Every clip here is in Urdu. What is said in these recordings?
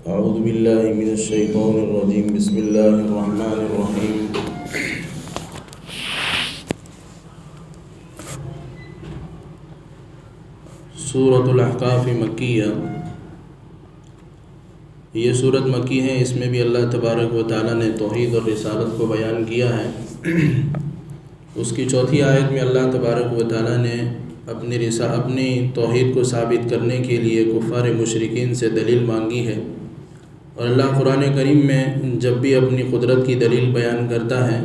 اعوذ باللہ من الشیطان الرجیم بسم اللہ الرحمن الرحیم سورۃ الاحقاف مکیہ، یہ سورت مکی ہے۔ اس میں بھی اللہ تبارک و تعالیٰ نے توحید اور رسالت کو بیان کیا ہے۔ اس کی چوتھی آیت میں اللہ تبارک و تعالیٰ نے اپنی توحید کو ثابت کرنے کے لیے کفار مشرکین سے دلیل مانگی ہے، اور اللہ قرآن کریم میں جب بھی اپنی قدرت کی دلیل بیان کرتا ہے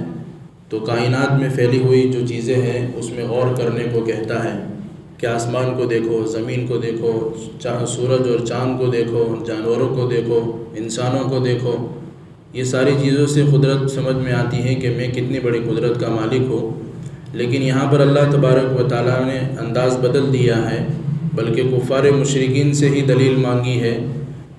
تو کائنات میں پھیلی ہوئی جو چیزیں ہیں اس میں غور کرنے کو کہتا ہے کہ آسمان کو دیکھو، زمین کو دیکھو، سورج اور چاند کو دیکھو، جانوروں کو دیکھو، انسانوں کو دیکھو۔ یہ ساری چیزوں سے قدرت سمجھ میں آتی ہے کہ میں کتنی بڑی قدرت کا مالک ہوں۔ لیکن یہاں پر اللہ تبارک و تعالیٰ نے انداز بدل دیا ہے، بلکہ کفار مشرکین سے ہی دلیل مانگی ہے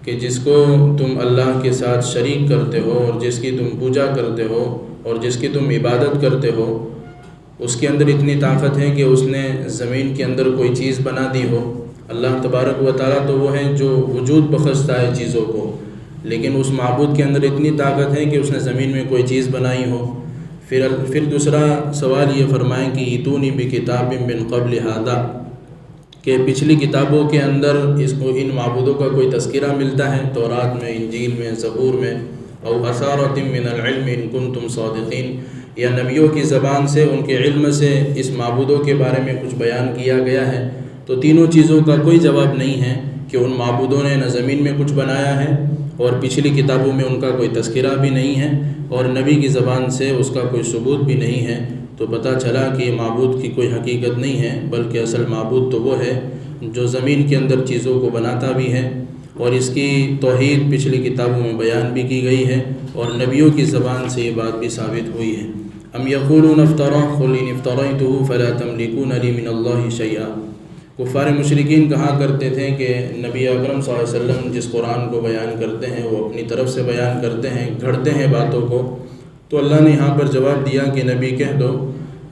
کہ جس کو تم اللہ کے ساتھ شریک کرتے ہو اور جس کی تم پوجا کرتے ہو اور جس کی تم عبادت کرتے ہو، اس کے اندر اتنی طاقت ہے کہ اس نے زمین کے اندر کوئی چیز بنا دی ہو۔ اللہ تبارک و تعالیٰ تو وہ ہے جو وجود بخشتا ہے چیزوں کو، لیکن اس معبود کے اندر اتنی طاقت ہے کہ اس نے زمین میں کوئی چیز بنائی ہو۔ پھر دوسرا سوال یہ فرمائیں کہ ایتونی بکتاب من قبل ھذا، کہ پچھلی کتابوں کے اندر ان معبودوں کا کوئی تذکرہ ملتا ہے، تورات میں، انجیل میں، زبور میں، او اثارۃ من العلم ان کنتم صادقین، یا نبیوں کی زبان سے، ان کے علم سے اس معبودوں کے بارے میں کچھ بیان کیا گیا ہے؟ تو تینوں چیزوں کا کوئی جواب نہیں ہے کہ ان معبودوں نے نہ زمین میں کچھ بنایا ہے، اور پچھلی کتابوں میں ان کا کوئی تذکرہ بھی نہیں ہے، اور نبی کی زبان سے اس کا کوئی ثبوت بھی نہیں ہے۔ تو پتہ چلا کہ معبود کی کوئی حقیقت نہیں ہے، بلکہ اصل معبود تو وہ ہے جو زمین کے اندر چیزوں کو بناتا بھی ہے، اور اس کی توحید پچھلی کتابوں میں بیان بھی کی گئی ہے، اور نبیوں کی زبان سے یہ بات بھی ثابت ہوئی ہے۔ ام یقولون افترى قل ان افتریته فلا تملکون لی من اللہ شیئا۔ کفار مشرکین کہا کرتے تھے کہ نبی اکرم صلی اللہ علیہ وسلم جس قرآن کو بیان کرتے ہیں وہ اپنی طرف سے بیان کرتے ہیں، گھڑتے ہیں باتوں کو۔ تو اللہ نے یہاں پر جواب دیا کہ نبی کہہ دو،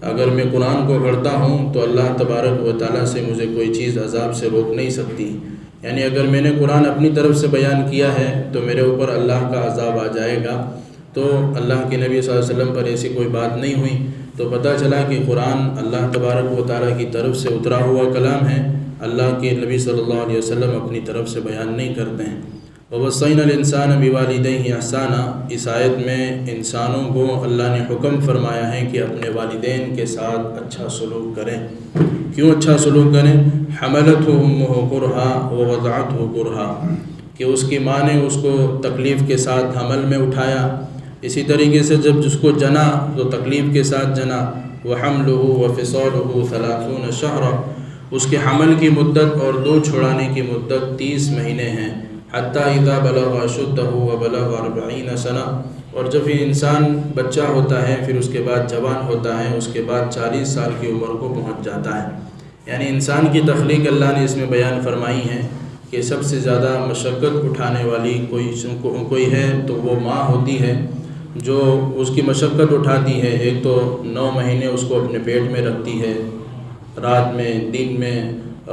اگر میں قرآن کو گھڑتا ہوں تو اللہ تبارک و تعالیٰ سے مجھے کوئی چیز عذاب سے روک نہیں سکتی، یعنی اگر میں نے قرآن اپنی طرف سے بیان کیا ہے تو میرے اوپر اللہ کا عذاب آ جائے گا۔ تو اللہ کے نبی صلی اللہ علیہ وسلم پر ایسی کوئی بات نہیں ہوئی۔ تو پتہ چلا کہ قرآن اللہ تبارک و تعالیٰ کی طرف سے اترا ہوا کلام ہے، اللہ کے نبی صلی اللہ علیہ وسلم اپنی طرف سے بیان نہیں کرتے ہیں۔ وَوَصَّيْنَا الْإِنسَانَ بِوَالِدَيْهِ إِحْسَانًا، اس آیت میں انسانوں کو اللہ نے حکم فرمایا ہے کہ اپنے والدین کے ساتھ اچھا سلوک کریں۔ کیوں اچھا سلوک کریں؟ حَمَلَتْهُ أُمُّهُ كُرْهًا وَوَضَعَتْهُ كُرْهًا، کہ اس کی ماں نے اس کو تکلیف کے ساتھ حمل میں اٹھایا، اسی طریقے سے جب جس کو جنا تو تکلیف کے ساتھ جنا۔ وَحَمْلُهُ وَفِصَالُهُ 30 شَهْرًا، اس کے حمل کی مدت اور دودھ چھڑانے کی مدت 30 مہینے ہیں۔ حَتَّى إِذَا بَلَغَ أَشُدَّهُ وَبَلَغَ 40 سَنَةً، اور جب یہ انسان بچہ ہوتا ہے پھر اس کے بعد جوان ہوتا ہے، اس کے بعد 40 سال کی عمر کو پہنچ جاتا ہے۔ یعنی انسان کی تخلیق اللہ نے اس میں بیان فرمائی ہے کہ سب سے زیادہ مشقت اٹھانے والی کوئی ہے تو وہ ماں ہوتی ہے، جو اس کی مشقت اٹھاتی ہے۔ ایک تو 9 مہینے اس کو اپنے پیٹ میں رکھتی ہے، رات میں، دن میں،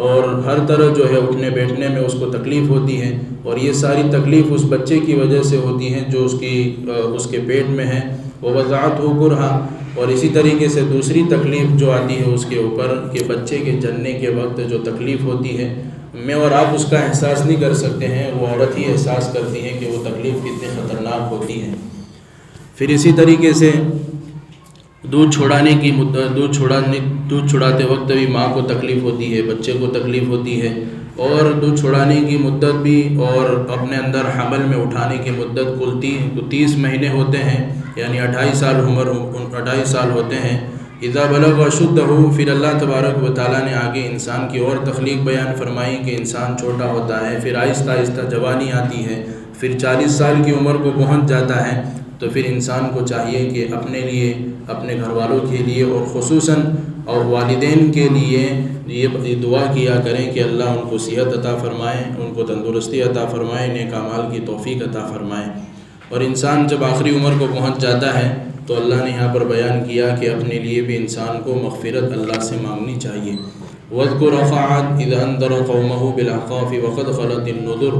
اور ہر طرح جو ہے اٹھنے بیٹھنے میں اس کو تکلیف ہوتی ہے، اور یہ ساری تکلیف اس بچے کی وجہ سے ہوتی ہے جو اس کے پیٹ میں ہے۔ وَوَضَعَتْهُ كُرْهًا، اور اسی طریقے سے دوسری تکلیف جو آتی ہے اس کے اوپر کہ بچے کے جننے کے وقت جو تکلیف ہوتی ہے، میں اور آپ اس کا احساس نہیں کر سکتے ہیں، وہ عورت ہی احساس کرتی ہے کہ وہ تکلیف کتنی خطرناک ہوتی ہے۔ پھر اسی طریقے سے دودھ چھڑانے کی مدت، دودھ چھڑاتے وقت بھی ماں کو تکلیف ہوتی ہے، بچے کو تکلیف ہوتی ہے، اور دودھ چھڑانے کی مدت بھی اور اپنے اندر حمل میں اٹھانے کی مدت کل 30 مہینے ہوتے ہیں، یعنی 2.5 سال ہوتے ہیں۔ اذا بلغ اشدہ، پھر اللہ تبارک و تعالیٰ نے آگے انسان کی اور تخلیق بیان فرمائی کہ انسان چھوٹا ہوتا ہے، پھر آہستہ آہستہ جوانی آتی ہے، پھر 40 سال کی عمر کو پہنچ جاتا ہے۔ تو پھر انسان کو چاہیے کہ اپنے لیے، اپنے گھر والوں کے لیے، اور خصوصاً اور والدین کے لیے یہ دعا کیا کریں کہ اللہ ان کو صحت عطا فرمائے، ان کو تندرستی عطا فرمائے، نیک اعمال کی توفیق عطا فرمائے۔ اور انسان جب آخری عمر کو پہنچ جاتا ہے تو اللہ نے یہاں پر بیان کیا کہ اپنے لیے بھی انسان کو مغفرت اللہ سے مانگنی چاہیے۔ وَاذْكُرْ عَادًا إِذْ أَنذَرَ قَوْمَهُ بِالْأَحْقَافِ وَقَدْ خَلَتِ النُّذُرُ،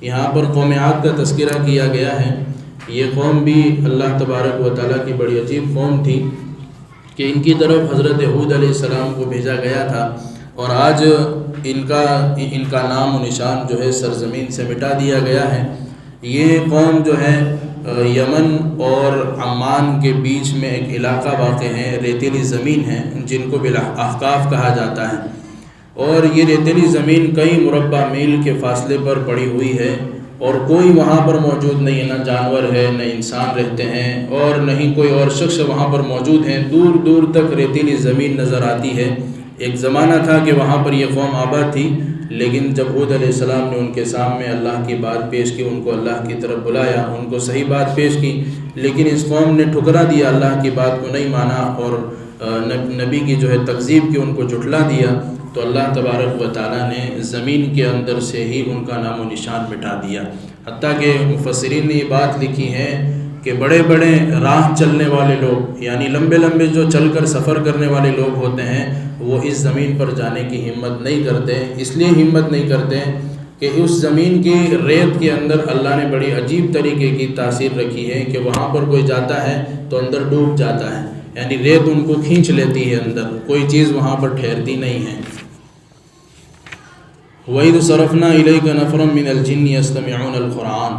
یہاں پر قوم عاد کا تذکرہ کیا گیا ہے۔ یہ قوم بھی اللہ تبارک و تعالیٰ کی بڑی عجیب قوم تھی کہ ان کی طرف حضرت ہود علیہ السلام کو بھیجا گیا تھا، اور آج ان کا نام و نشان جو ہے سرزمین سے مٹا دیا گیا ہے۔ یہ قوم جو ہے یمن اور عمان کے بیچ میں ایک علاقہ واقع ہے، ریتیلی زمین ہے جن کو بالاحقاف کہا جاتا ہے، اور یہ ریتیلی زمین کئی مربع میل کے فاصلے پر پڑی ہوئی ہے، اور کوئی وہاں پر موجود نہیں ہے، نہ جانور ہے نہ انسان رہتے ہیں، اور نہ ہی کوئی اور شخص وہاں پر موجود ہیں۔ دور دور تک ریتیلی زمین نظر آتی ہے۔ ایک زمانہ تھا کہ وہاں پر یہ قوم آباد تھی، لیکن جب ہود علیہ السلام نے ان کے سامنے اللہ کی بات پیش کی، ان کو اللہ کی طرف بلایا، ان کو صحیح بات پیش کی، لیکن اس قوم نے ٹھکرا دیا، اللہ کی بات کو نہیں مانا، اور نبی کی جو ہے تکذیب کی، ان کو جھٹلا دیا، تو اللہ تبارک و تعالیٰ نے زمین کے اندر سے ہی ان کا نام و نشان مٹا دیا۔ حتیٰ کہ مفسرین نے یہ بات لکھی ہے کہ بڑے بڑے راہ چلنے والے لوگ، یعنی لمبے لمبے جو چل کر سفر کرنے والے لوگ ہوتے ہیں، وہ اس زمین پر جانے کی ہمت نہیں کرتے۔ اس لیے ہمت نہیں کرتے کہ اس زمین کی ریت کے اندر اللہ نے بڑی عجیب طریقے کی تاثیر رکھی ہے کہ وہاں پر کوئی جاتا ہے تو اندر ڈوب جاتا ہے، یعنی ریت ان کو کھینچ لیتی ہے، اندر کوئی چیز وہاں پر ٹھہرتی نہیں ہے۔ وَإِذْ صَرَفْنَا إِلَيْكَ نَفْرًا مِنَ الْجِنِّ يَسْتَمِعُونَ الْقُرْآنَ۔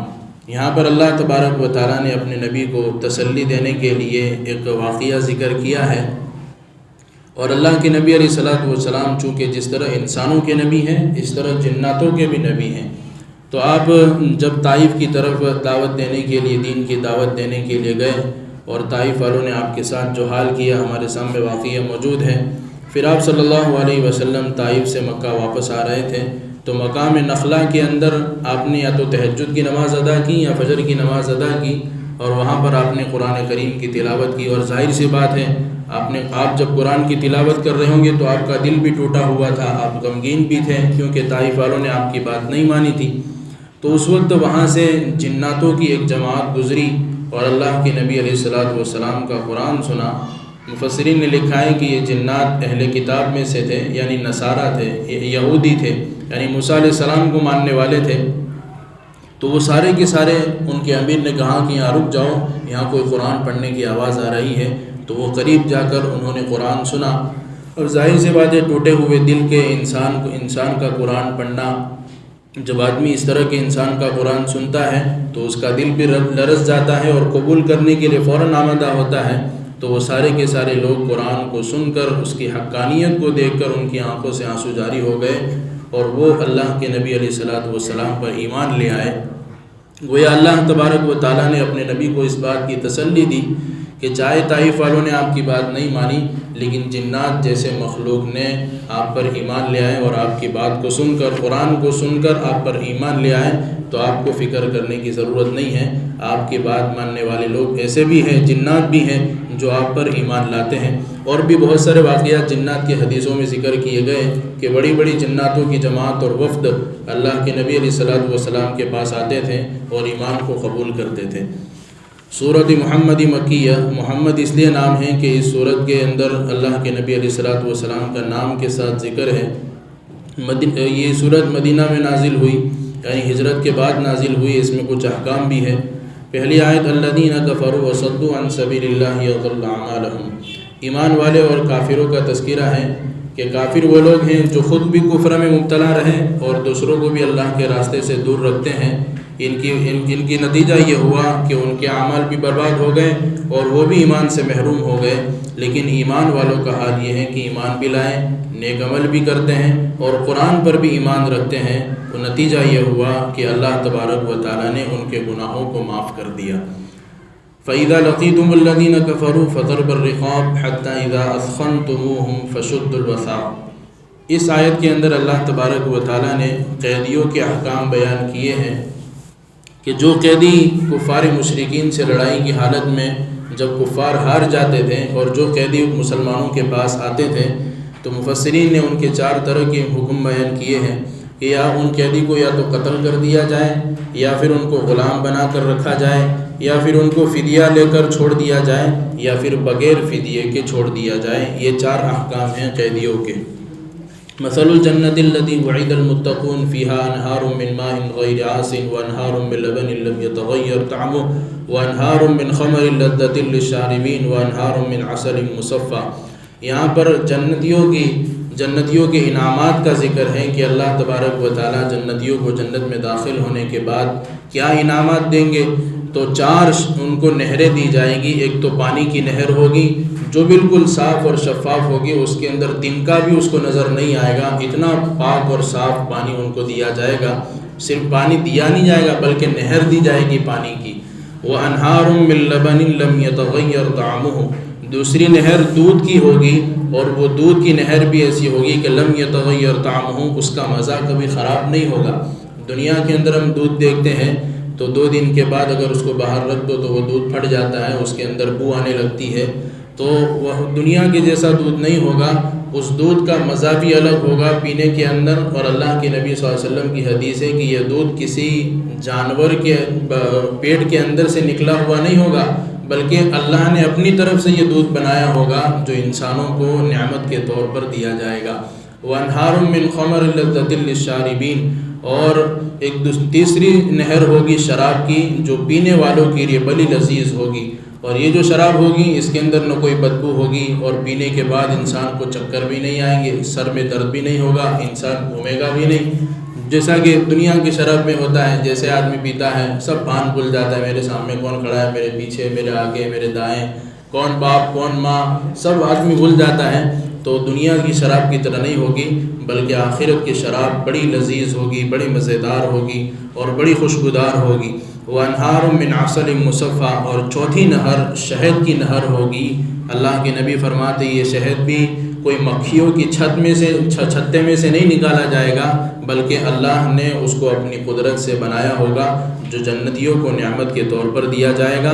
یہاں پر اللہ تبارک و تعالیٰ نے اپنے نبی کو تسلی دینے کے لیے ایک واقعہ ذکر کیا ہے، اور اللہ کے نبی علیہ الصلوۃ والسلام چونکہ جس طرح انسانوں کے نبی ہیں اس طرح جناتوں کے بھی نبی ہیں، تو آپ جب طائف کی طرف دعوت دینے کے لیے، دین کی دعوت دینے کے لیے گئے، اور طائف والوں نے آپ کے ساتھ جو حال کیا ہمارے سامنے واقعہ موجود ہے۔ پھر آپ صلی اللہ علیہ وسلم طائف سے مکہ واپس آ رہے تھے، تو مقام نخلا کے اندر آپ نے یا تو تہجد کی نماز ادا کی یا فجر کی نماز ادا کی، اور وہاں پر آپ نے قرآن کریم کی تلاوت کی، اور ظاہر سی بات ہے آپ جب قرآن کی تلاوت کر رہے ہوں گے تو آپ کا دل بھی ٹوٹا ہوا تھا، آپ غمگین بھی تھے، کیونکہ طائف والوں نے آپ کی بات نہیں مانی تھی۔ تو اس وقت وہاں سے جناتوں کی ایک جماعت گزری اور اللہ کے نبی علیہ الصلوۃ والسلام کا قرآن سنا۔ مفسرین نے لکھا ہے کہ یہ جنات اہل کتاب میں سے تھے، یعنی نصارہ تھے، یہودی تھے، یعنی موسیٰ علیہ السلام کو ماننے والے تھے۔ تو وہ سارے کے سارے ان کے امیر نے کہا کہ یہاں رک جاؤ، یہاں کوئی قرآن پڑھنے کی آواز آ رہی ہے۔ تو وہ قریب جا کر انہوں نے قرآن سنا، اور ظاہر سی بات ہے ٹوٹے ہوئے دل کے انسان کا قرآن پڑھنا، جب آدمی اس طرح کے انسان کا قرآن سنتا ہے تو اس کا دل بھی لرز جاتا ہے اور قبول کرنے کے لیے فوراً آمادہ ہوتا ہے۔ تو وہ سارے کے سارے لوگ قرآن کو سن کر، اس کی حقانیت کو دیکھ کر ان کی آنکھوں سے آنسو جاری ہو گئے، اور وہ اللہ کے نبی علیہ الصلوۃ والسلام پر ایمان لے آئے۔ گویا اللہ تبارک و تعالیٰ نے اپنے نبی کو اس بات کی تسلی دی کہ چاہے طائف والوں نے آپ کی بات نہیں مانی، لیکن جنات جیسے مخلوق نے آپ پر ایمان لے آئے، اور آپ کی بات کو سن کر، قرآن کو سن کر آپ پر ایمان لے آئے، تو آپ کو فکر کرنے کی ضرورت نہیں ہے۔ آپ کی بات ماننے والے لوگ ایسے بھی ہیں، جنات بھی ہیں جو آپ پر ایمان لاتے ہیں۔ اور بھی بہت سارے واقعات جنات کے حدیثوں میں ذکر کیے گئے کہ بڑی بڑی جناتوں کی جماعت اور وفد اللہ کے نبی علیہ الصلوۃ والسلام کے پاس آتے تھے اور ایمان کو قبول کرتے تھے۔ سورۃ محمد مکیہ، محمد اس لیے نام ہے کہ اس سورت کے اندر اللہ کے نبی علیہ الصلوۃ والسلام کا نام کے ساتھ ذکر ہے۔ یہ سورت مدینہ میں نازل ہوئی، یعنی ہجرت کے بعد نازل ہوئی۔ اس میں کچھ احکام بھی ہے۔ پہلی آیت الذین کفروا وصدوا عن سبیل اللہ یضل اعمالهم، ایمان والے اور کافروں کا تذکرہ ہے کہ کافر وہ لوگ ہیں جو خود بھی کفر میں مبتلا رہے اور دوسروں کو بھی اللہ کے راستے سے دور رکھتے ہیں۔ ان کی نتیجہ یہ ہوا کہ ان کے اعمال بھی برباد ہو گئے اور وہ بھی ایمان سے محروم ہو گئے۔ لیکن ایمان والوں کا حال یہ ہے کہ ایمان بھی لائیں، نیک عمل بھی کرتے ہیں اور قرآن پر بھی ایمان رکھتے ہیں، تو نتیجہ یہ ہوا کہ اللہ تبارک و تعالیٰ نے ان کے گناہوں کو معاف کر دیا۔ فَإِذَا لَقِيتُمُ الَّذِينَ كَفَرُوا فَضَرْبَ الرِّقَابِ حَتَّى إِذَا أَثْخَنْتُمُوهُمْ فَشُدُّوا الْوَثَاقَ۔ اس آیت کے اندر اللہ تبارک و تعالیٰ نے قیدیوں کے احکام بیان کیے ہیں کہ جو قیدی کفار مشرکین سے لڑائی کی حالت میں جب کفار ہار جاتے تھے اور جو قیدی مسلمانوں کے پاس آتے تھے، تو مفسرین نے ان کے 4 طرح کے حکم بیان کیے ہیں کہ یا ان قیدی کو یا تو قتل کر دیا جائے، یا پھر ان کو غلام بنا کر رکھا جائے، یا پھر ان کو فدیہ لے کر چھوڑ دیا جائے، یا پھر بغیر فدیے کے چھوڑ دیا جائے۔ یہ 4 احکام ہیں قیدیوں کے۔ مثل الجنة التي وعد المتقون فيها أنهار من ماء غير آسن وأنهار من لبن لم يتغير طعمه وأنهار من خمر لذة للشاربين وأنهار من عسل مصفى۔ یہاں پر جنتیوں کے انعامات کا ذکر ہے کہ اللہ تبارک و تعالیٰ جنتیوں کو جنت میں داخل ہونے کے بعد کیا انعامات دیں گے، تو 4 ان کو نہریں دی جائیں گی۔ ایک تو پانی کی نہر ہوگی جو بالکل صاف اور شفاف ہوگی، اس کے اندر تنکا بھی اس کو نظر نہیں آئے گا، اتنا پاک اور صاف پانی ان کو دیا جائے گا۔ صرف پانی دیا نہیں جائے گا بلکہ نہر دی جائے گی پانی کی۔ وَأَنْهَارٌ مِّن لَبَنٍ لَّمْ يَتَغَيَّرْ طَعْمُهُ، دوسری نہر دودھ کی ہوگی، اور وہ دودھ کی نہر بھی ایسی ہوگی کہ لم يتغیر طعمہ، اس کا مزہ کبھی خراب نہیں ہوگا۔ دنیا کے اندر ہم دودھ دیکھتے ہیں تو 2 دن کے بعد اگر اس کو باہر رکھ دو تو وہ دودھ پھٹ جاتا ہے، اس کے اندر بو آنے لگتی ہے، تو وہ دنیا کے جیسا دودھ نہیں ہوگا۔ اس دودھ کا مزہ بھی الگ ہوگا پینے کے اندر، اور اللہ کے نبی صلی اللہ علیہ وسلم کی حدیث ہے کہ یہ دودھ کسی جانور کے پیٹ کے اندر سے نکلا ہوا نہیں ہوگا، بلکہ اللہ نے اپنی طرف سے یہ دودھ بنایا ہوگا جو انسانوں کو نعمت کے طور پر دیا جائے گا۔ وَأَنْهَارٌ مِّن خَمَرٍ لَذَّةٍ لِّلشَّارِبِينَ، اور ایک تیسری نہر ہوگی شراب کی جو پینے والوں کے لیے بڑی لذیذ ہوگی، اور یہ جو شراب ہوگی اس کے اندر نہ کوئی بدبو ہوگی، اور پینے کے بعد انسان کو چکر بھی نہیں آئیں گے، سر میں درد بھی نہیں ہوگا، انسان گھومے گا بھی نہیں، جیسا کہ دنیا کی شراب میں ہوتا ہے۔ جیسے آدمی پیتا ہے سب بھان بھول جاتا ہے، میرے سامنے کون کھڑا ہے، میرے پیچھے، میرے آگے، میرے دائیں، کون باپ کون ماں، سب آدمی بھول جاتا ہے۔ تو دنیا کی شراب کی طرح نہیں ہوگی، بلکہ آخرت کی شراب بڑی لذیذ ہوگی، بڑی مزیدار ہوگی اور بڑی خوشبودار ہوگی۔ وَأَنْهَارٌ مِّنْ عَسَلٍ مُّصَفًّى، اور چوتھی نہر شہد کی نہر ہوگی۔ اللہ کے نبی فرماتے یہ شہد بھی کوئی مکھیوں کی چھتے میں سے نہیں نکالا جائے گا، بلکہ اللہ نے اس کو اپنی قدرت سے بنایا ہوگا، جو جنتیوں کو نعمت کے طور پر دیا جائے گا۔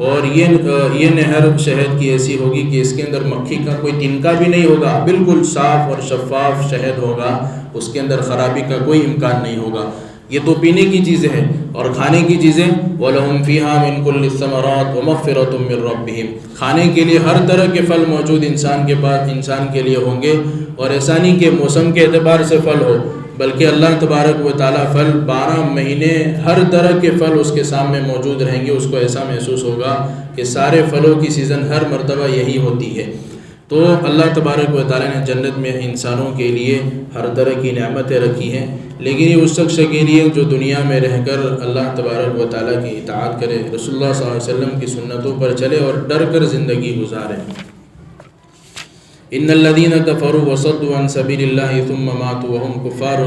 اور یہ نہر شہد کی ایسی ہوگی کہ اس کے اندر مکھی کا کوئی تنکا بھی نہیں ہوگا، بالکل صاف اور شفاف شہد ہوگا، اس کے اندر خرابی کا کوئی امکان نہیں ہوگا۔ یہ تو پینے کی چیزیں ہیں، اور کھانے کی چیزیں وَلَهُمْ فِيهَا مِنْ كُلِّ الثَّمَرَاتِ وَمَغْفِرَةٌ مِّن رَّبِّهِمْ، کھانے کے لیے ہر طرح کے پھل موجود انسان کے پاس، انسان کے لیے ہوں گے، اور ایسا نہیں کہ موسم کے اعتبار سے پھل ہو، بلکہ اللہ تبارک و تعالیٰ پھل 12 مہینے ہر طرح کے پھل اس کے سامنے موجود رہیں گے۔ اس کو ایسا محسوس ہوگا کہ سارے پھلوں کی سیزن ہر مرتبہ یہی ہوتی ہے۔ تو اللہ تبارک و تعالیٰ نے جنت میں انسانوں کے لیے ہر طرح کی نعمتیں رکھی ہیں، لیکن یہ اس شخص کے لیے جو دنیا میں رہ کر اللہ تبارک و تعالیٰ کی اطاعت کرے، رسول اللہ صلی اللہ علیہ وسلم کی سنتوں پر چلے اور ڈر کر زندگی گزارے۔ ان الذين كفروا وصدوا عن سبيل الله ثم ماتوا وهم كفار،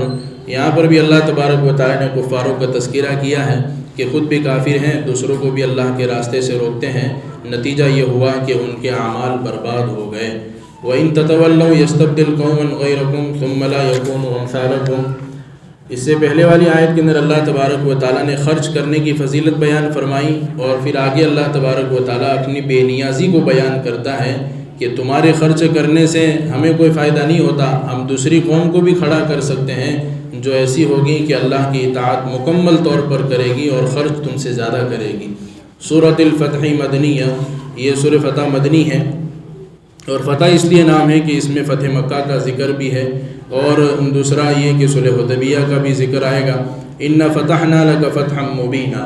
یہاں پر بھی اللہ تبارک و تعالیٰ نے کفاروں کا تذکرہ کیا ہے کہ خود بھی کافر ہیں، دوسروں کو بھی اللہ کے راستے سے روکتے ہیں، نتیجہ یہ ہوا کہ ان کے اعمال برباد ہو گئے۔ وَإِن تَتَوَلَّوْا يَسْتَبْدِلْ قَوْمًا غَيْرَكُمْ ثُمَّ لَا يَكُونُوا أَمْثَالَكُمْ، اس سے پہلے والی آیت کے اندر اللہ تبارک و تعالیٰ نے خرچ کرنے کی فضیلت بیان فرمائی، اور پھر آگے اللہ تبارک و تعالیٰ اپنی بے نیازی کو بیان کرتا ہے کہ تمہارے خرچ کرنے سے ہمیں کوئی فائدہ نہیں ہوتا، ہم دوسری قوم کو بھی کھڑا کر سکتے ہیں جو ایسی ہوگی کہ اللہ کی اطاعت مکمل طور پر کرے گی اور خرچ تم سے زیادہ کرے گی۔ سورۃ الفتح مدنیہ، یہ سورہ فتح مدنی ہے، اور فتح اس لیے نام ہے کہ اس میں فتح مکہ کا ذکر بھی ہے، اور دوسرا یہ کہ صلح حدیبیہ کا بھی ذکر آئے گا۔ اِنَّا فَتَحْنَا لَكَ فَتْحًا مُبِينًا،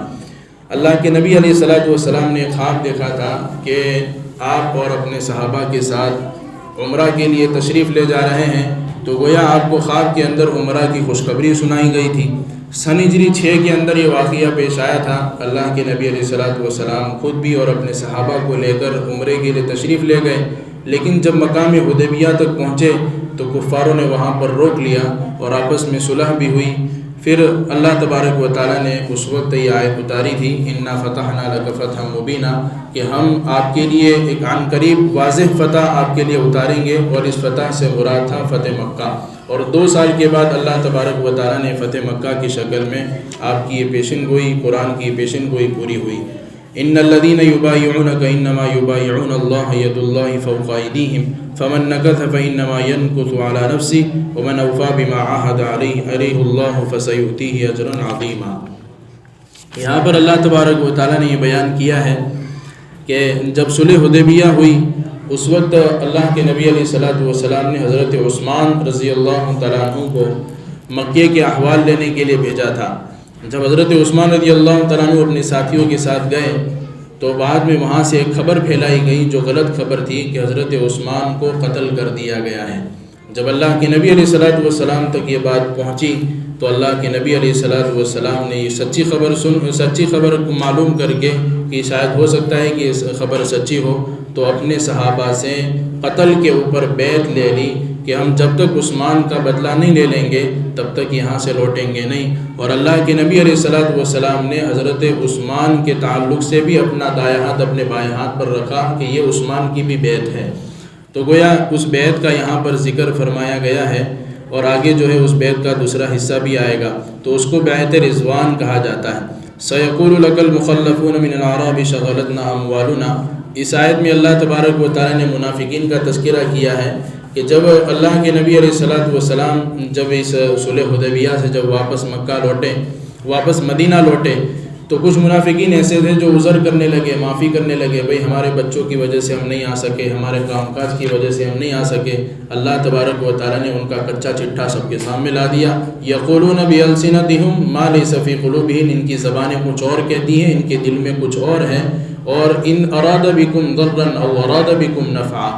اللہ کے نبی علیہ السلام نے خواب دیکھا تھا کہ آپ اور اپنے صحابہ کے ساتھ عمرہ کے لیے تشریف لے جا رہے ہیں، تو گویا آپ کو خواب کے اندر عمرہ کی خوشخبری سنائی گئی تھی۔ سن ہجری 6 کے اندر یہ واقعہ پیش آیا تھا۔ اللہ کے نبی علیہ السلام خود بھی اور اپنے صحابہ کو لے کر عمرے کے لیے تشریف لے گئے، لیکن جب مقام حدیبیہ تک پہنچے تو کفاروں نے وہاں پر روک لیا اور آپس میں صلح بھی ہوئی۔ پھر اللہ تبارک و تعالیٰ نے اس وقت یہ آیت اتاری تھی، اِنَّا فَتَحْنَا لَكَ فَتْحًا مُبِينًا، کہ ہم آپ کے لیے ایک عن قریب واضح فتح آپ کے لیے اتاریں گے، اور اس فتح سے مراد تھا فتح مکہ۔ اور 2 سال کے بعد اللہ تبارک و تعالیٰ نے فتح مکہ کی شکل میں آپ کی یہ پیشن گوئی، قرآن کی پیشن گوئی پوری ہوئی۔ ان الذين يبايعونك انما يبايعون الله يد الله فوق ايديهم فمن نكث فانما ينكث على نفسه ومن اوفى بما عاهد عليه الله فسيؤتيه اجرا عظيما۔ یہاں پر اللہ تبارک و تعالیٰ نے یہ بیان کیا ہے کہ جب صلح حدیبیہ ہوئی اس وقت اللہ کے نبی علیہ الصلوۃ والسلام نے حضرت عثمان رضی اللہ تعالیٰ عنہ کو مکے کے احوال لینے کے لیے بھیجا تھا۔ جب حضرت عثمان رضی اللہ تعالیٰ عنہ اپنے ساتھیوں کے ساتھ گئے تو بعد میں وہاں سے ایک خبر پھیلائی گئی جو غلط خبر تھی کہ حضرت عثمان کو قتل کر دیا گیا ہے۔ جب اللہ کے نبی علیہ الصلوۃ والسلام تک یہ بات پہنچی تو اللہ کے نبی علیہ الصلوۃ والسلام نے یہ سچی خبر کو معلوم کر کے کہ شاید ہو سکتا ہے کہ یہ خبر سچی ہو، تو اپنے صحابہ سے قتل کے اوپر بیعت لے لی کہ ہم جب تک عثمان کا بدلہ نہیں لے لیں گے تب تک یہاں سے لوٹیں گے نہیں۔ اور اللہ کے نبی علیہ الصلوۃ والسلام نے حضرت عثمان کے تعلق سے بھی اپنا دایاں ہاتھ اپنے بائیں ہاتھ پر رکھا کہ یہ عثمان کی بھی بیعت ہے۔ تو گویا اس بیعت کا یہاں پر ذکر فرمایا گیا ہے، اور آگے جو ہے اس بیعت کا دوسرا حصہ بھی آئے گا، تو اس کو بیعت رضوان کہا جاتا ہے۔ سَيَقُولُ لَكَ الْمُخَلَّفُونَ مِنَ الْأَعْرَابِ شَغَلَتْنَا أَمْوَالُنَا، اس آیت میں اللہ تبارک و تعالیٰ نے منافقین کا تذکرہ کیا ہے کہ جب اللہ کے نبی علیہ الصلوۃ والسلام جب اس صلح حدیبیہ سے جب واپس مدینہ لوٹے تو کچھ منافقین ایسے تھے جو عذر کرنے لگے، معافی کرنے لگے، بھئی ہمارے بچوں کی وجہ سے ہم نہیں آ سکے، ہمارے کام کاج کی وجہ سے ہم نہیں آ سکے۔ اللہ تبارک و تعالیٰ نے ان کا کچا چٹھا سب کے سامنے لا دیا۔ یقولون بِأَلْسِنَتِهِمْ مَا لَيْسَ فِي قُلُوبِهِمْ، ان کی زبانیں کچھ اور کہتی ہیں، ان کے دل میں کچھ اور ہے۔ اور ان اراد بکم ضرا او اراد بکم نفعا،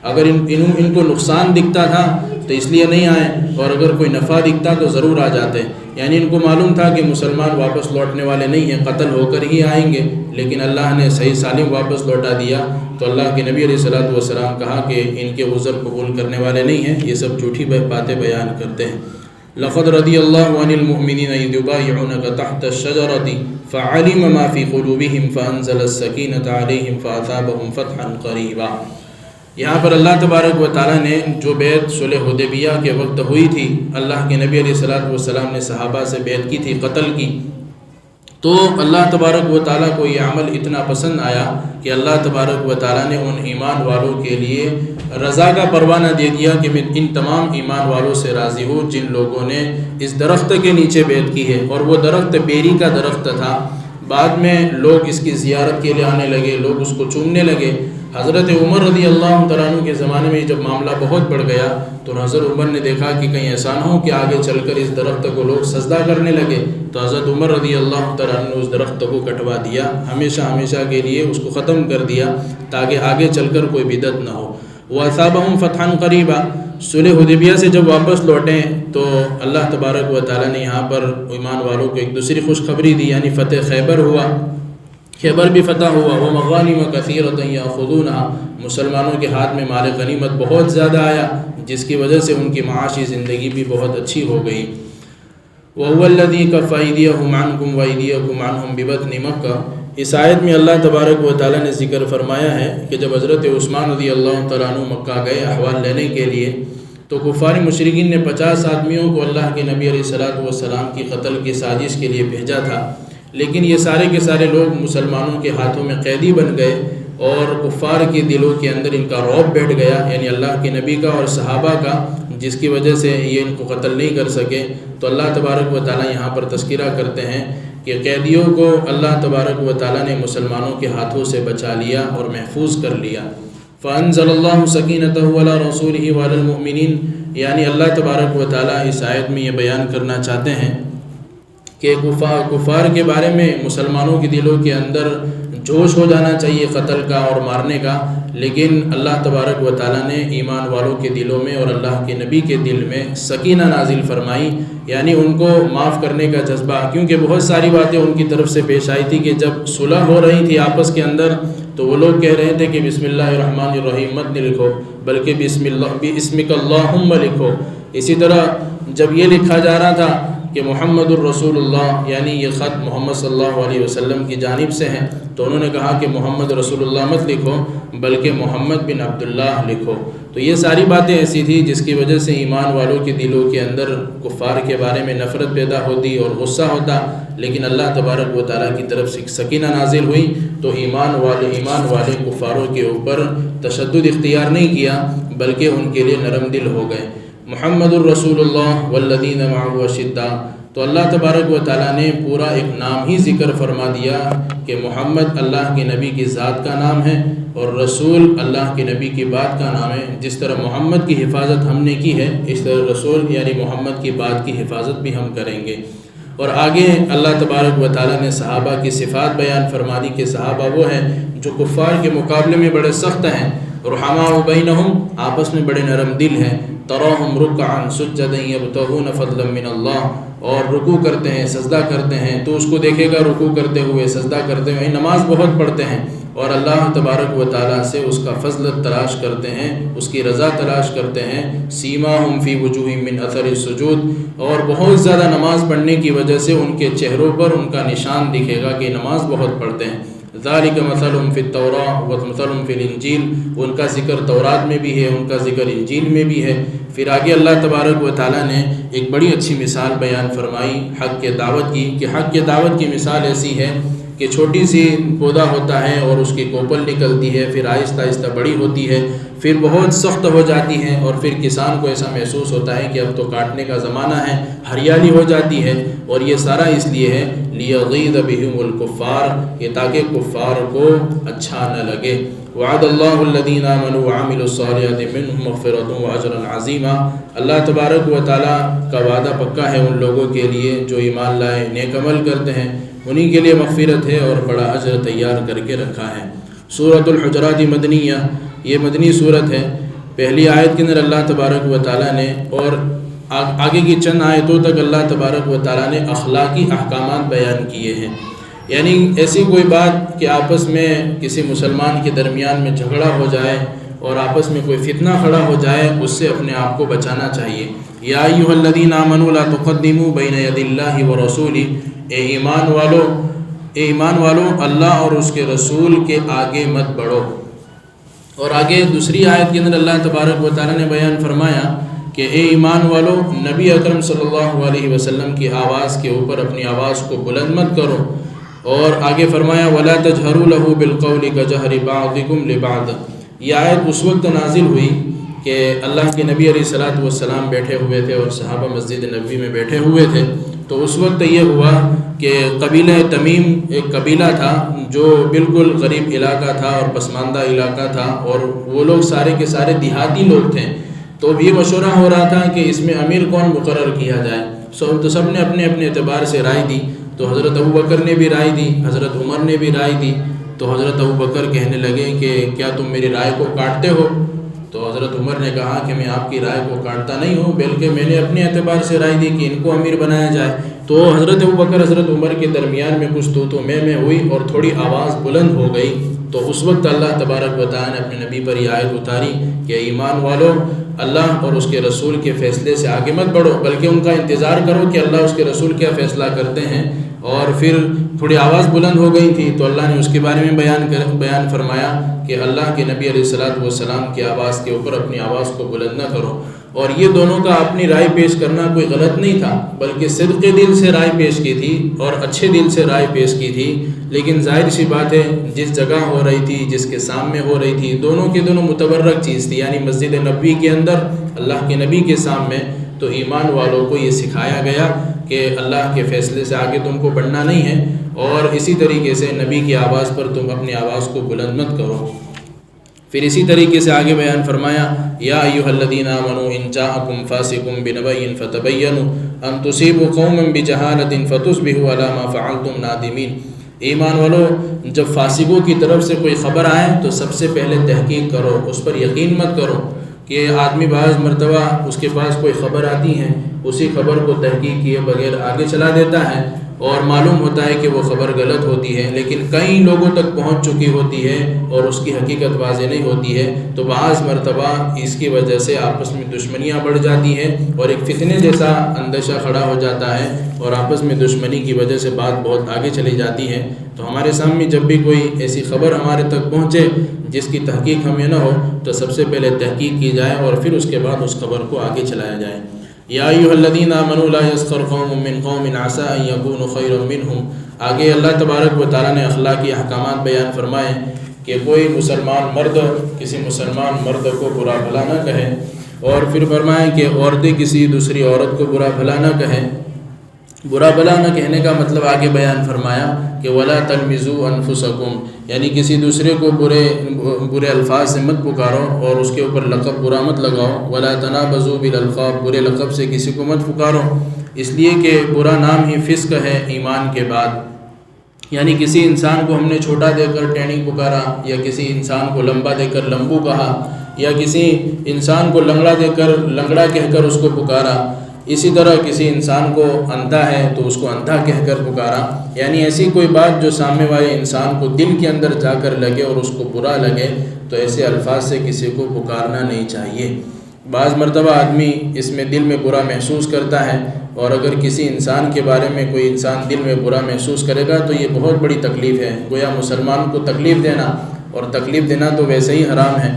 اگر ان کو نقصان دکھتا تھا تو اس لیے نہیں آئے، اور اگر کوئی نفع دکھتا تو ضرور آ جاتے۔ یعنی ان کو معلوم تھا کہ مسلمان واپس لوٹنے والے نہیں ہیں، قتل ہو کر ہی آئیں گے، لیکن اللہ نے صحیح سالم واپس لوٹا دیا۔ تو اللہ کے نبی علیہ الصلوۃ والسلام کہا کہ ان کے عذر قبول کرنے والے نہیں ہیں، یہ سب جھوٹی باتیں بیان کرتے ہیں۔ لقد رضی اللہ عن المؤمنین اذ یبایعونک تحت الشجرۃ فعلم ما فی قلوبہم فانزل السکینۃ علیہم فاثابہم فتحا قریبا۔ یہاں پر اللہ تبارک و تعالیٰ نے جو بیعت صلح حدیبیہ کے وقت ہوئی تھی، اللہ کے نبی علیہ الصلوۃ والسلام نے صحابہ سے بیعت کی تھی قتل کی، تو اللہ تبارک و تعالیٰ کو یہ عمل اتنا پسند آیا کہ اللہ تبارک و تعالیٰ نے ان ایمان والوں کے لیے رضا کا پروانہ دے دیا کہ میں ان تمام ایمان والوں سے راضی ہوں جن لوگوں نے اس درخت کے نیچے بیعت کی ہے۔ اور وہ درخت بیری کا درخت تھا۔ بعد میں لوگ اس کی زیارت کے لیے آنے لگے، لوگ اس کو چومنے لگے۔ حضرت عمر رضی اللہ تعالیٰ عنہ کے زمانے میں جب معاملہ بہت بڑھ گیا تو حضرت عمر نے دیکھا کہ کہیں ایسا نہ ہو کہ آگے چل کر اس درخت کو لوگ سجدہ کرنے لگے، تو حضرت عمر رضی اللہ تعالیٰ عنہ نے اس درخت کو کٹوا دیا، ہمیشہ کے لیے اس کو ختم کر دیا تاکہ آگے چل کر کوئی بدعت نہ ہو۔ وَأَثَابَهُمْ فَتْحًا قَرِيبًا، صلح حدیبیہ سے جب واپس لوٹیں تو اللہ تبارک و تعالیٰ نے یہاں پر ایمان والوں کو ایک دوسری خوشخبری دی، یعنی فتح خیبر ہوا، خیبر بھی فتح ہوا۔ وَمَغَانِمَ كَثِيرَةً يَأْخُذُونَهَا، مسلمانوں کے ہاتھ میں مال غنیمت بہت زیادہ آیا جس کی وجہ سے ان کی معاشی زندگی بھی بہت اچھی ہو گئی۔ وَهُوَ الَّذِي كَفَّ أَيْدِيَهُمْ عَنْكُمْ وَأَيْدِيَكُمْ عَنْهُمْ بِبَطْنِ مَكَّةَ، اس آیت میں اللہ تبارک و تعالیٰ نے ذکر فرمایا ہے کہ جب حضرت عثمان رضی اللہ تعالیٰ عنہ مکہ گئے احوال لینے کے لیے تو کفار مشرکین نے 50 آدمیوں کو اللہ کے نبی علیہ الصلوۃ والسلام کی قتل کی سازش کے لیے بھیجا تھا، لیکن یہ سارے کے سارے لوگ مسلمانوں کے ہاتھوں میں قیدی بن گئے اور کفار کے دلوں کے اندر ان کا رعب بیٹھ گیا، یعنی اللہ کے نبی کا اور صحابہ کا، جس کی وجہ سے یہ ان کو قتل نہیں کر سکے۔ تو اللہ تبارک و تعالیٰ یہاں پر تذکرہ کرتے ہیں کہ قیدیوں کو اللہ تبارک و تعالیٰ نے مسلمانوں کے ہاتھوں سے بچا لیا اور محفوظ کر لیا۔ فَأَنزَلَ اللَّهُ سَكِينَتَهُ عَلَىٰ رَسُولِهِ وَعَلَى الْمُؤْمِنِينَ، یعنی اللہ تبارک و تعالیٰ اس آیت میں یہ بیان کرنا چاہتے ہیں کہ کفار کے بارے میں مسلمانوں کے دلوں کے اندر جوش ہو جانا چاہیے قتل کا اور مارنے کا، لیکن اللہ تبارک و تعالیٰ نے ایمان والوں کے دلوں میں اور اللہ کے نبی کے دل میں سکینہ نازل فرمائی، یعنی ان کو معاف کرنے کا جذبہ، کیونکہ بہت ساری باتیں ان کی طرف سے پیش آئی تھی کہ جب صلح ہو رہی تھی آپس کے اندر تو وہ لوگ کہہ رہے تھے کہ بسم اللہ الرحمن الرحیم مت نہیں لکھو بلکہ بسمک اللہم لکھو۔ اسی طرح جب یہ لکھا جا رہا تھا کہ محمد الرسول اللہ، یعنی یہ خط محمد صلی اللہ علیہ وسلم کی جانب سے ہیں، تو انہوں نے کہا کہ محمد رسول اللہ مت لکھو بلکہ محمد بن عبداللہ لکھو۔ تو یہ ساری باتیں ایسی تھی جس کی وجہ سے ایمان والوں کے دلوں کے اندر کفار کے بارے میں نفرت پیدا ہوتی اور غصہ ہوتا، لیکن اللہ تبارک و تعالیٰ کی طرف سے سکینہ نازل ہوئی تو ایمان والے کفاروں کے اوپر تشدد اختیار نہیں کیا بلکہ ان کے لیے نرم دل ہو گئے۔ محمد الرسول اللہ والذین معه اشداء، تو اللہ تبارک و تعالیٰ نے پورا ایک نام ہی ذکر فرما دیا کہ محمد اللہ کے نبی کی ذات کا نام ہے اور رسول اللہ کے نبی کی بات کا نام ہے۔ جس طرح محمد کی حفاظت ہم نے کی ہے، اس طرح رسول یعنی محمد کی بات کی حفاظت بھی ہم کریں گے۔ اور آگے اللہ تبارک و تعالیٰ نے صحابہ کی صفات بیان فرما دی کہ صحابہ وہ ہیں جو کفار کے مقابلے میں بڑے سخت ہیں، رحماء بینہم، آپس میں بڑے نرم دل ہیں، تراہم رکعا سجدا یبتغون فضلا من اللہ، اور رکوع کرتے ہیں، سجدہ کرتے ہیں، تو اس کو دیکھے گا رکوع کرتے ہوئے، سجدہ کرتے ہوئے، نماز بہت پڑھتے ہیں اور اللہ تبارک و تعالیٰ سے اس کا فضل تلاش کرتے ہیں، اس کی رضا تلاش کرتے ہیں۔ سیماہم فی وجوہہم من اثر السجود، اور بہت زیادہ نماز پڑھنے کی وجہ سے ان کے چہروں پر ان کا نشان دکھے گا کہ نماز بہت پڑھتے ہیں۔ ذالک مثلہم فی التوراۃ ومثلہم فی الانجیل، ان کا ذکر تورات میں بھی ہے، ان کا ذکر انجیل میں بھی ہے۔ پھر آگے اللہ تبارک و تعالیٰ نے ایک بڑی اچھی مثال بیان فرمائی حق کے دعوت کی، کہ حق کے دعوت کی مثال ایسی ہے کہ چھوٹی سی پودا ہوتا ہے اور اس کی کوپل نکلتی ہے، پھر آہستہ آہستہ بڑی ہوتی ہے، پھر بہت سخت ہو جاتی ہے، اور پھر کسان کو ایسا محسوس ہوتا ہے کہ اب تو کاٹنے کا زمانہ ہے، ہریالی ہو جاتی ہے، اور یہ سارا اس لیے ہے لیغیظ بہم الکفار، یہ تاکہ کفار کو اچھا نہ لگے۔ وعد اللہ الذین آمنوا وعملوا الصالحات منہم مغفرۃ واجرا عظیما، اللہ تبارک و تعالیٰ کا وعدہ پکا ہے ان لوگوں کے لیے جو ایمان لائے، نیک عمل کرتے ہیں، انہی کے لیے مغفرت ہے اور بڑا اجر تیار کر کے رکھا ہے۔ سورۃ الحجرات مدنیہ، یہ مدنی صورت ہے۔ پہلی آیت کے اندر اللہ تبارک و تعالیٰ نے اور آگے کی چند آیتوں تک اللہ تبارک و تعالیٰ نے اخلاقی احکامات بیان کیے ہیں، یعنی ایسی کوئی بات کہ آپس میں کسی مسلمان کے درمیان میں جھگڑا ہو جائے اور آپس میں کوئی فتنہ کھڑا ہو جائے، اس سے اپنے آپ کو بچانا چاہیے۔ یا ایھا الذین آمنوا لا تقدموا بین ید اللہ ورسولہ، اے ایمان والو اللہ اور اس کے رسول کے آگے مت بڑھو۔ اور آگے دوسری آیت کے اندر اللہ تبارک و تعالیٰ نے بیان فرمایا کہ اے ایمان والو، نبی اکرم صلی اللہ علیہ وسلم کی آواز کے اوپر اپنی آواز کو بلند مت کرو، اور آگے فرمایا ولا تجہروا لہ بالقول کجہر بعضکم لبعض۔ یہ آیت اس وقت نازل ہوئی کہ اللہ کے نبی علیہ الصلوۃ والسلام بیٹھے ہوئے تھے اور صحابہ مسجد نبوی میں بیٹھے ہوئے تھے، تو اس وقت یہ ہوا کہ قبیلہ تمیم ایک قبیلہ تھا جو بالکل غریب علاقہ تھا اور پسماندہ علاقہ تھا، اور وہ لوگ سارے کے سارے دیہاتی لوگ تھے، تو بھی مشورہ ہو رہا تھا کہ اس میں امیر کون مقرر کیا جائے۔ تو سب نے اپنے اپنے اعتبار سے رائے دی، تو حضرت ابوبکر نے بھی رائے دی، حضرت عمر نے بھی رائے دی، تو حضرت ابوبکر کہنے لگے کہ کیا تم میری رائے کو کاٹتے ہو؟ تو حضرت عمر نے کہا کہ میں آپ کی رائے کو کاٹتا نہیں ہوں، بلکہ میں نے اپنے اعتبار سے رائے دی کہ ان کو امیر بنایا جائے۔ تو حضرت ابوبکر حضرت عمر کے درمیان میں کچھ تو میں ہوئی اور تھوڑی آواز بلند ہو گئی، تو اس وقت اللہ تبارک و تعالیٰ نے اپنے نبی پر یہ آیت اتاری کہ ایمان والو، اللہ اور اس کے رسول کے فیصلے سے آگے مت بڑھو، بلکہ ان کا انتظار کرو کہ اللہ اس کے رسول کیا فیصلہ کرتے ہیں۔ اور پھر تھوڑی آواز بلند ہو گئی تھی تو اللہ نے اس کے بارے میں بیان فرمایا کہ اللہ کے نبی علیہ الصلوۃ والسلام کی آواز کے اوپر اپنی آواز کو بلند نہ کرو۔ اور یہ دونوں کا اپنی رائے پیش کرنا کوئی غلط نہیں تھا، بلکہ صدق دل سے رائے پیش کی تھی اور اچھے دل سے رائے پیش کی تھی، لیکن ظاہر سی بات ہے جس جگہ ہو رہی تھی، جس کے سامنے ہو رہی تھی، دونوں کے دونوں متبرک چیز تھی، یعنی مسجد نبوی کے اندر اللہ کے نبی کے سامنے۔ تو ایمان والوں کو یہ سکھایا گیا کہ اللہ کے فیصلے سے آگے تم کو بڑھنا نہیں ہے، اور اسی طریقے سے نبی کی آواز پر تم اپنی آواز کو بلند مت کرو۔ پھر اسی طریقے سے آگے بیان فرمایا یا ایھا الذین آمنوا ان جاءکم فاسق بنبأ فتبینوا ان تصیبوا قوما بجہالۃ فتصبحوا علی ما فعلتم نادمین۔ ایمان والو، جب فاسقوں کی طرف سے کوئی خبر آئے تو سب سے پہلے تحقیق کرو، اس پر یقین مت کرو، کہ آدمی بعض مرتبہ اس کے پاس کوئی خبر آتی ہے، اسی خبر کو تحقیق کیے بغیر آگے چلا دیتا ہے، اور معلوم ہوتا ہے کہ وہ خبر غلط ہوتی ہے، لیکن کئی لوگوں تک پہنچ چکی ہوتی ہے اور اس کی حقیقت واضح نہیں ہوتی ہے، تو بعض مرتبہ اس کی وجہ سے آپس میں دشمنیاں بڑھ جاتی ہیں اور ایک فتنے جیسا اندیشہ کھڑا ہو جاتا ہے، اور آپس میں دشمنی کی وجہ سے بات بہت آگے چلی جاتی ہے۔ تو ہمارے سامنے جب بھی کوئی ایسی خبر ہمارے تک پہنچے جس کی تحقیق ہمیں نہ ہو، تو سب سے پہلے تحقیق کی جائے اور پھر اس کے بعد اس خبر کو آگے چلایا جائے۔ یا ایھا الذین آمنوا لا یسخر قوم من قوم عسى ان یکونوا خیرا منہم۔ آگے اللہ تبارک و تعالیٰ نے اخلاقی احکامات بیان فرمائے کہ کوئی مسلمان مرد کسی مسلمان مرد کو برا بھلا نہ کہے، اور پھر فرمائے کہ عورتیں کسی دوسری عورت کو برا بھلا نہ کہیں۔ برا بلا نہ کہنے کا مطلب آگے بیان فرمایا کہ ولا تلمزوا انفسکم، یعنی کسی دوسرے کو برے الفاظ سے مت پکارو اور اس کے اوپر لقب برا مت لگاؤ، ولا تنابزوا بالالقاب، برے لقب سے کسی کو مت پکارو، اس لیے کہ برا نام ہی فسق ہے ایمان کے بعد۔ یعنی کسی انسان کو ہم نے چھوٹا دے کر ٹینی پکارا، یا کسی انسان کو لمبا دے کر لمبو کہا، یا کسی انسان کو لنگڑا دے کر لنگڑا کہہ کر اس کو پکارا، اسی طرح کسی انسان کو اندھا ہے تو اس کو اندھا کہہ کر پکارا، یعنی ایسی کوئی بات جو سامنے والے انسان کو دل کے اندر جا کر لگے اور اس کو برا لگے، تو ایسے الفاظ سے کسی کو پکارنا نہیں چاہیے۔ بعض مرتبہ آدمی اس میں دل میں برا محسوس کرتا ہے، اور اگر کسی انسان کے بارے میں کوئی انسان دل میں برا محسوس کرے گا تو یہ بہت بڑی تکلیف ہے، گویا مسلمان کو تکلیف دینا، اور تکلیف دینا تو ویسے ہی حرام ہے۔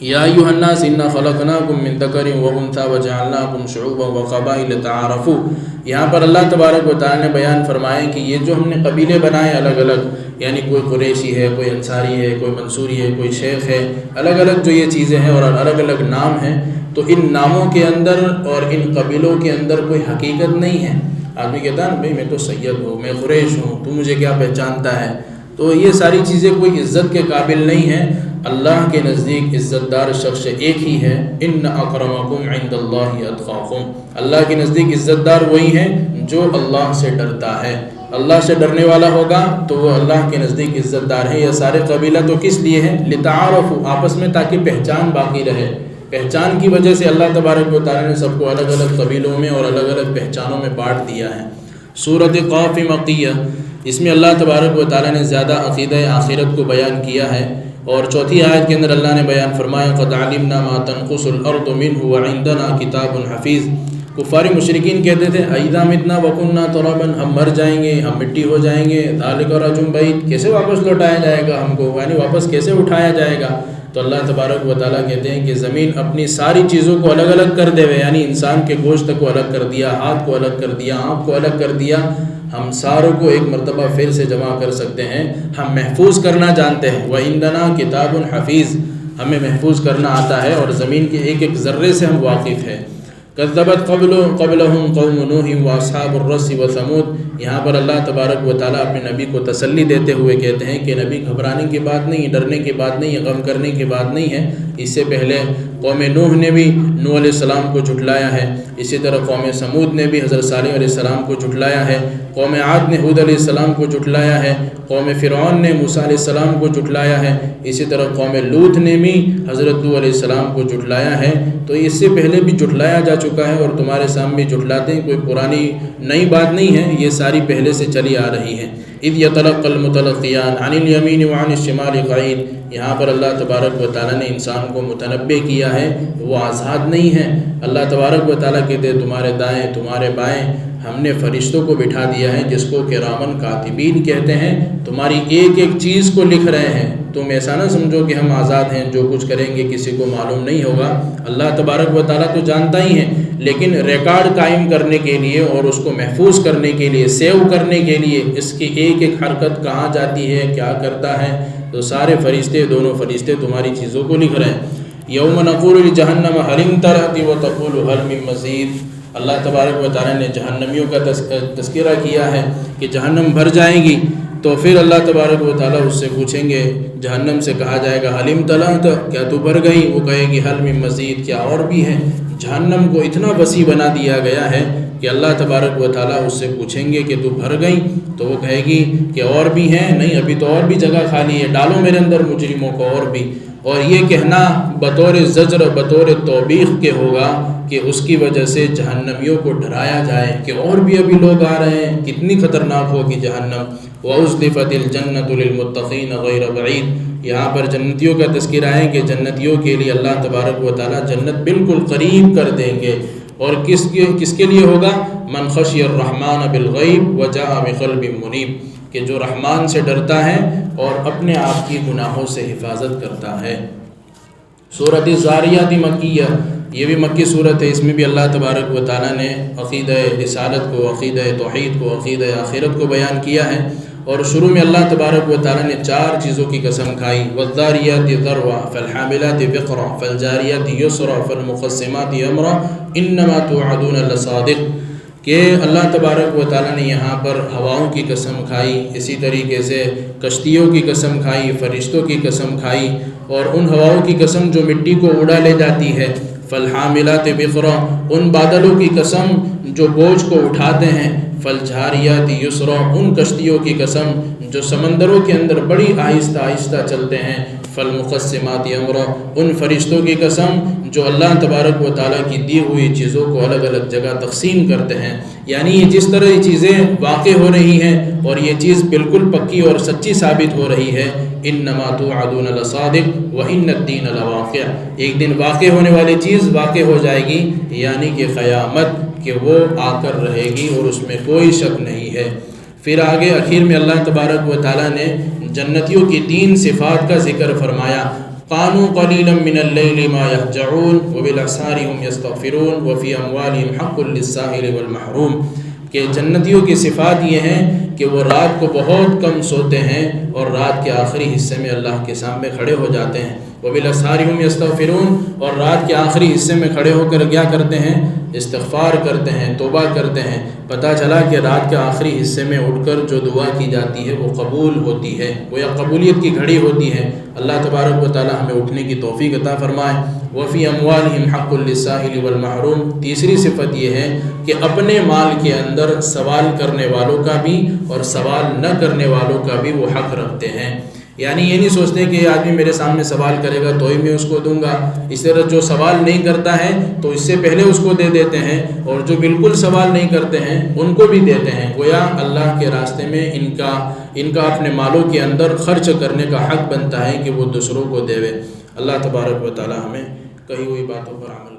یا ایھا الناس انا خلقناکم من ذکر وانثی وجعلناکم شعوبا وقبائل تعارفوا، یہاں پر اللہ تبارک و تعالی نے بیان فرمایا کہ یہ جو ہم نے قبیلے بنائے الگ الگ، یعنی کوئی قریشی ہے، کوئی انصاری ہے، کوئی منصوری ہے، کوئی شیخ ہے، الگ الگ جو یہ چیزیں ہیں اور الگ الگ نام ہیں، تو ان ناموں کے اندر اور ان قبیلوں کے اندر کوئی حقیقت نہیں ہے۔ آدمی کہتا ہے بھئی میں تو سید ہوں، میں قریش ہوں، تو مجھے کیا پہچانتا ہے؟ تو یہ ساری چیزیں کوئی عزت کے قابل نہیں ہیں۔ اللہ کے نزدیک عزت دار شخص ایک ہی ہے، ان اکرمکم عند اللہ اتقاکم، اللہ کے نزدیک عزت دار وہی ہیں جو اللہ سے ڈرتا ہے۔ اللہ سے ڈرنے والا ہوگا تو وہ اللہ کے نزدیک عزت دار ہے۔ یہ سارے قبیلہ تو کس لیے ہیں؟ لتعارفوا، آپس میں تاکہ پہچان باقی رہے۔ پہچان کی وجہ سے اللہ تبارک و تعالیٰ نے سب کو الگ الگ قبیلوں میں اور الگ الگ پہچانوں میں بانٹ دیا ہے۔ سورۃ قاف مکیہ، اس میں اللہ تبارک و تعالیٰ نے زیادہ عقیدہ آخرت کو بیان کیا ہے، اور چوتھی آیت کے اندر اللہ نے بیان فرمایا قد علمنا ما تنقص الارض منه وعندنا کتاب حفیظ۔ کفار مشرکین کہتے تھے اذا متنا وکنا ترابا، ہم مر جائیں گے، ہم مٹی ہو جائیں گے، ذالک رجل بعید، کیسے واپس لوٹایا جائے گا ہم کو، یعنی واپس کیسے اٹھایا جائے گا؟ تو اللہ تبارک و تعالیٰ کہتے ہیں کہ زمین اپنی ساری چیزوں کو الگ الگ کر دے ہوئے، یعنی انسان کے گوشت کو الگ کر دیا، ہاتھ کو الگ کر دیا، آنکھ کو الگ کر دیا، ہم ساروں کو ایک مرتبہ پھر سے جمع کر سکتے ہیں۔ ہم محفوظ کرنا جانتے ہیں، وَعِندَنَا کتاب حفیظ، ہمیں محفوظ کرنا آتا ہے اور زمین کے ایک ایک ذرے سے ہم واقف ہیں۔ کذبت قبلہم قوم نوح واصحاب الرس وثمود، یہاں پر اللہ تبارک و تعالیٰ اپنے نبی کو تسلی دیتے ہوئے کہتے ہیں کہ نبی گھبرانے کی بات نہیں، ڈرنے کی بات نہیں، غم کرنے کی بات نہیں ہے۔ اس سے پہلے قوم نوح نے بھی نوح علیہ السلام کو جھٹلایا ہے، اسی طرح قوم سمود نے بھی حضرت صالح علیہ السلام کو جھٹلایا ہے، قوم عاد نے ہود علیہ السلام کو جھٹلایا ہے، قوم فرعون نے موسیٰ علیہ السلام کو جھٹلایا ہے، اسی طرح قوم لوط نے بھی حضرت لوط علیہ السلام کو جھٹلایا ہے۔ تو اس سے پہلے بھی جھٹلایا جا چکا ہے اور تمہارے سامنے جھٹلاتے ہیں، کوئی پرانی نئی بات نہیں ہے، یہ ساری پہلے سے چلی آ رہی ہے۔ اذ یتلقى المتلقیان عن الیمین وعن الشمال قعید، یہاں پر اللہ تبارک و تعالیٰ نے انسان کو متنبع کیا ہے، وہ آزاد نہیں ہے۔ اللہ تبارک و تعالیٰ کہتے ہیں تمہارے دائیں تمہارے بائیں ہم نے فرشتوں کو بٹھا دیا ہے، جس کو کرامن کاتبین کہتے ہیں، تمہاری ایک ایک چیز کو لکھ رہے ہیں۔ تم ایسا نہ سمجھو کہ ہم آزاد ہیں، جو کچھ کریں گے کسی کو معلوم نہیں ہوگا۔ اللہ تبارک و تعالیٰ تو جانتا ہی ہے، لیکن ریکارڈ قائم کرنے کے لیے اور اس کو محفوظ کرنے کے لیے، سیو کرنے کے لیے، اس کی ایک ایک حرکت کہاں جاتی ہے، کیا کرتا ہے، تو سارے فرشتے، دونوں فرشتے تمہاری چیزوں کو لکھ رہے ہیں۔ یوم نقول لجہنم هل امتلأت وتقول هل من مزید، اللہ تبارک و تعالیٰ نے جہنمیوں کا تذکرہ کیا ہے کہ جہنم بھر جائے گی، تو پھر اللہ تبارک و تعالیٰ اس سے پوچھیں گے، جہنم سے کہا جائے گا حل امتلأت، کیا تو بھر گئی؟ وہ کہے گی حل من مزید، کیا اور بھی ہے؟ جہنم کو اتنا وسیع بنا دیا گیا ہے کہ اللہ تبارک و تعالیٰ اس سے پوچھیں گے کہ تو بھر گئی؟ تو وہ کہے گی کہ اور بھی ہیں، نہیں ابھی تو اور بھی جگہ خالی ہے، ڈالو میرے اندر مجرموں کو اور بھی۔ اور یہ کہنا بطور زجر، بطور توبیخ کے ہوگا کہ اس کی وجہ سے جہنمیوں کو ڈرایا جائے کہ اور بھی ابھی لوگ آ رہے ہیں، کتنی خطرناک ہوگی جہنم۔ وَأُزْلِفَتِ الْجَنَّةُ لِلْمُتَّقِينَ غَيْرَ بَعِيدٍ، یہاں پر جنتیوں کا تذکرہ ہے کہ جنتیوں کے لیے اللہ تبارک و تعالیٰ جنت بالکل قریب کر دیں گے، اور کس کے لیے ہوگا؟ من خشی الرحمن بالغیب وجاء بقلب منیب، کہ جو رحمان سے ڈرتا ہے اور اپنے آپ کی گناہوں سے حفاظت کرتا ہے۔ سورۃ الزاریات مکیہ، یہ بھی مکی صورت ہے، اس میں بھی اللہ تبارک و تعالیٰ نے عقیدہ رسالت کو، عقیدہ توحید کو، عقیدہ آخرت کو بیان کیا ہے، اور شروع میں اللہ تبارک و تعالیٰ نے 4 چیزوں کی قسم کھائی، والذاریات ذروا فالحاملات وقرا فالجاریات یسرا فالمقسمات امرا انما توعدون لصادق، کہ اللہ تبارک و تعالیٰ نے یہاں پر ہواؤں کی قسم کھائی، اسی طریقے سے کشتیوں کی قسم کھائی، فرشتوں کی قسم کھائی، اور ان ہواؤں کی قسم جو مٹی کو اڑا لے جاتی ہے، فالحاملات وقرا، ان بادلوں کی قسم جو بوجھ کو اٹھاتے ہیں، فالجاریات یسرا، ان کشتیوں کی قسم جو سمندروں کے اندر بڑی آہستہ آہستہ چلتے ہیں، فالمقسمات امرا، ان فرشتوں کی قسم جو اللہ تبارک و تعالیٰ کی دی ہوئی چیزوں کو الگ الگ جگہ تقسیم کرتے ہیں۔ یعنی یہ جس طرح یہ چیزیں واقع ہو رہی ہیں اور یہ چیز بالکل پکی اور سچی ثابت ہو رہی ہے، انما توعدون لصادق وان الدین لواقع، ایک دن واقع ہونے والی چیز واقع ہو جائے گی، یعنی کہ قیامت، کہ وہ آ کر رہے گی اور اس میں کوئی شک نہیں ہے۔ پھر آگے اخیر میں اللہ تبارک و تعالیٰ نے جنتیوں کی 3 صفات کا ذکر فرمایا، قالوا قلیلا من اللیل ما یہجعون وبالاسحار هم یستغفرون وفی اموالهم حق للسائل والمحروم، کہ جنتیوں کی صفات یہ ہیں کہ وہ رات کو بہت کم سوتے ہیں اور رات کے آخری حصے میں اللہ کے سامنے کھڑے ہو جاتے ہیں، وبالاسحار هم یستغفرون، اور رات کے آخری حصے میں کھڑے ہو کر کیا کرتے ہیں؟ استغفار کرتے ہیں، توبہ کرتے ہیں۔ پتہ چلا کہ رات کے آخری حصے میں اٹھ کر جو دعا کی جاتی ہے وہ قبول ہوتی ہے، وہ یا قبولیت کی گھڑی ہوتی ہے۔ اللہ تبارک و تعالی ہمیں اٹھنے کی توفیق عطا فرمائے۔ وفی اموالہم حق للسائل والمحروم، تیسری صفت یہ ہے کہ اپنے مال کے اندر سوال کرنے والوں کا بھی اور سوال نہ کرنے والوں کا بھی وہ حق رکھتے ہیں۔ یعنی یہ نہیں سوچتے کہ یہ آدمی میرے سامنے سوال کرے گا تو ہی میں اس کو دوں گا، اس طرح جو سوال نہیں کرتا ہے تو اس سے پہلے اس کو دے دیتے ہیں، اور جو بالکل سوال نہیں کرتے ہیں ان کو بھی دیتے ہیں۔ گویا اللہ کے راستے میں ان کا اپنے مالوں کے اندر خرچ کرنے کا حق بنتا ہے کہ وہ دوسروں کو دے۔ اللہ تبارک و تعالی ہمیں کہی ہوئی باتوں پر عمل